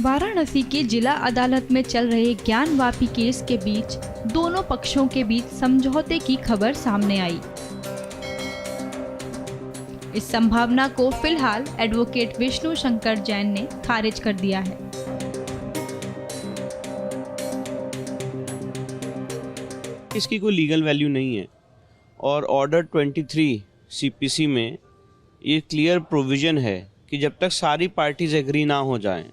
वाराणसी के जिला अदालत में चल रहे ज्ञानवापी केस के बीच दोनों पक्षों के बीच समझौते की खबर सामने आई। इस संभावना को फिलहाल एडवोकेट विष्णु शंकर जैन ने खारिज कर दिया है। इसकी कोई लीगल वैल्यू नहीं है और ऑर्डर 23 सीपीसी में ये क्लियर प्रोविजन है कि जब तक सारी पार्टीज एग्री ना हो जाएं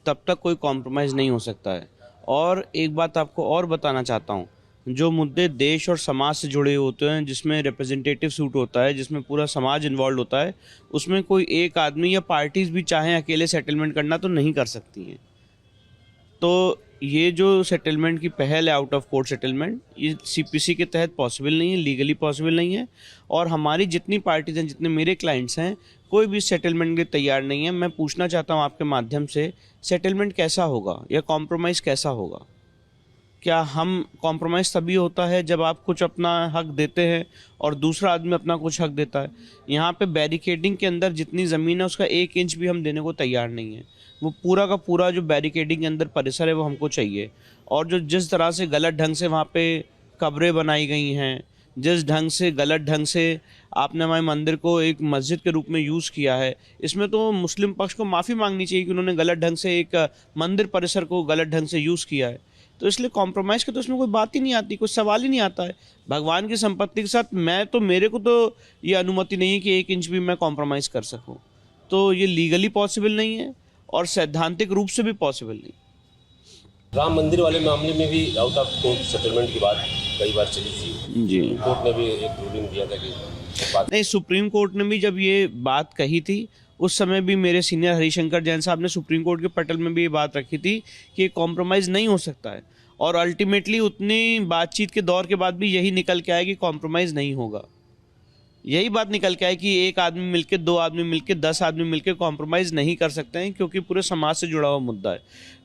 तब तक कोई कॉम्प्रोमाइज़ नहीं हो सकता है। और एक बात आपको और बताना चाहता हूँ, जो मुद्दे देश और समाज से जुड़े होते हैं, जिसमें रिप्रेजेंटेटिव सूट होता है, जिसमें पूरा समाज इन्वॉल्व होता है, उसमें कोई एक आदमी या पार्टीज भी चाहें अकेले सेटलमेंट करना तो नहीं कर सकती हैं। तो ये जो सेटलमेंट की पहल है, आउट ऑफ कोर्ट सेटलमेंट, ये सीपीसी के तहत पॉसिबल नहीं है, लीगली पॉसिबल नहीं है। और हमारी जितनी पार्टीज हैं, जितने मेरे क्लाइंट्स हैं, कोई भी सेटलमेंट के लिए तैयार नहीं है। मैं पूछना चाहता हूँ आपके माध्यम से, सेटलमेंट कैसा होगा या कॉम्प्रोमाइज़ कैसा होगा? क्या हम कॉम्प्रोमाइज़ तभी होता है जब आप कुछ अपना हक देते हैं और दूसरा आदमी अपना कुछ हक देता है? यहाँ पे बैरिकेडिंग के अंदर जितनी ज़मीन है उसका 1 इंच भी हम देने को तैयार नहीं है। वो पूरा का पूरा जो बैरिकेडिंग के अंदर परिसर है वो हमको चाहिए। और जो जिस तरह से गलत ढंग से वहाँ पे कब्रें बनाई गई हैं, जिस ढंग से गलत ढंग से आपने हमारे मंदिर को एक मस्जिद के रूप में यूज़ किया है, इसमें तो मुस्लिम पक्ष को माफ़ी मांगनी चाहिए कि उन्होंने गलत ढंग से एक मंदिर परिसर को गलत ढंग से यूज़ किया है। तो इसलिए कॉम्प्रोमाइज़ की तो इसमें कोई बात ही नहीं आती, कोई सवाल ही नहीं आता है। भगवान की संपत्ति के साथ मेरे को तो ये अनुमति नहीं है कि 1 इंच भी मैं कॉम्प्रोमाइज़ कर सकूँ। तो ये लीगली पॉसिबल नहीं है और सैद्धांतिक रूप से भी पॉसिबल नहीं। राम मंदिर वाले मामले में भी आउट ऑफ कोर्ट सेटलमेंट की बात कई बार चली थी जी। कोर्ट ने भी एक रूलिंग दिया था कि बात नहीं, सुप्रीम कोर्ट ने भी जब ये बात कही थी उस समय भी मेरे सीनियर हरिशंकर जैन साहब ने सुप्रीम कोर्ट के पटल में भी ये बात रखी थी कि कॉम्प्रोमाइज़ नहीं हो सकता है। और अल्टीमेटली उतनी बातचीत के दौर के बाद भी यही निकल के आया कि कॉम्प्रोमाइज़ नहीं होगा। यही बात निकल के आए कि 1 आदमी मिलके, 2 आदमी मिलके, 10 आदमी मिलके कॉम्प्रोमाइज़ नहीं कर सकते हैं, क्योंकि पूरे समाज से जुड़ा हुआ मुद्दा है।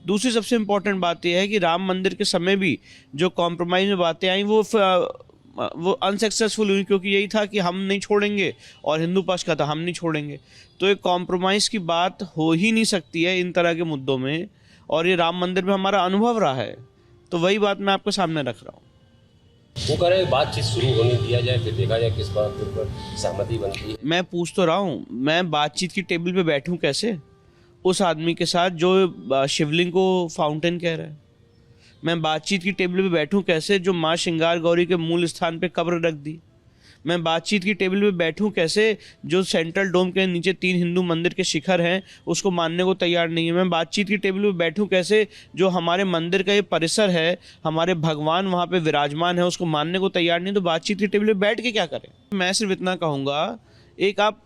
दूसरी सबसे इम्पोर्टेंट बात यह है कि राम मंदिर के समय भी जो कॉम्प्रोमाइज़ में बातें आई वो अनसक्सेसफुल हुई, क्योंकि यही था कि हम नहीं छोड़ेंगे और हिंदू पक्ष का था हम नहीं छोड़ेंगे। तो एक कॉम्प्रोमाइज़ की बात हो ही नहीं सकती है इन तरह के मुद्दों में, और ये राम मंदिर में हमारा अनुभव रहा है। तो वही बात मैं आपके सामने रख रहा हूँ। वो कह रहे हैं बातचीत शुरू होने दिया जाए, फिर देखा जाए किस बात के ऊपर सहमति बनती है। मैं पूछ तो रहा हूँ, मैं बातचीत की टेबल पे बैठूँ कैसे उस आदमी के साथ जो शिवलिंग को फाउंटेन कह रहा है? मैं बातचीत की टेबल पे बैठूं कैसे जो माँ श्रृंगार गौरी के मूल स्थान पे कब्र रख दी? मैं बातचीत की टेबल पे बैठूं कैसे जो सेंट्रल डोम के नीचे 3 हिंदू मंदिर के शिखर हैं उसको मानने को तैयार नहीं है? मैं बातचीत की टेबल पे बैठूं कैसे जो हमारे मंदिर का ये परिसर है, हमारे भगवान वहाँ पे विराजमान है, उसको मानने को तैयार नहीं? तो बातचीत की टेबल पे बैठ के क्या करें? मैं सिर्फ इतना कहूँगा, एक आप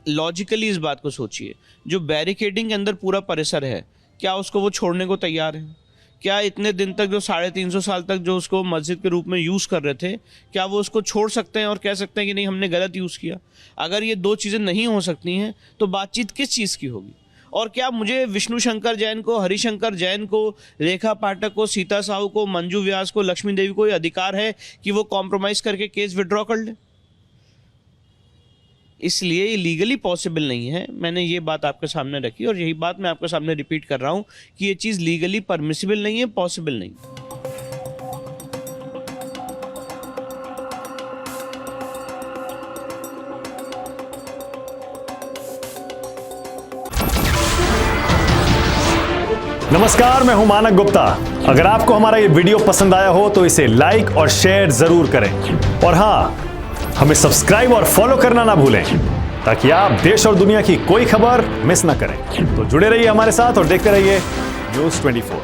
लॉजिकली इस बात को सोचिए, जो बैरिकेडिंग के अंदर पूरा परिसर है, क्या उसको वो छोड़ने को तैयार है? क्या इतने दिन तक जो 350 साल तक जो उसको मस्जिद के रूप में यूज़ कर रहे थे, क्या वो उसको छोड़ सकते हैं और कह सकते हैं कि नहीं हमने गलत यूज़ किया? अगर ये 2 चीज़ें नहीं हो सकती हैं तो बातचीत किस चीज़ की होगी? और क्या मुझे विष्णु शंकर जैन को, हरिशंकर जैन को, रेखा पाठक को, सीता साहू को, मंजू व्यास को, लक्ष्मी देवी को ये अधिकार है कि वो कॉम्प्रोमाइज़ करके केस विड्रॉ कर ले? इसलिए ये लीगली पॉसिबल नहीं है। मैंने ये बात आपके सामने रखी और यही बात मैं आपके सामने रिपीट कर रहा हूँ कि ये चीज़ लीगली परमिसिबल नहीं है, पॉसिबल नहीं। नमस्कार, मैं हूं मानक गुप्ता। अगर आपको हमारा ये वीडियो पसंद आया हो तो इसे लाइक और शेयर जरूर करें, और हाँ, हमें सब्सक्राइब और फॉलो करना ना भूलें ताकि आप देश और दुनिया की कोई खबर मिस ना करें। तो जुड़े रहिए हमारे साथ और देखते रहिए न्यूज़ 24।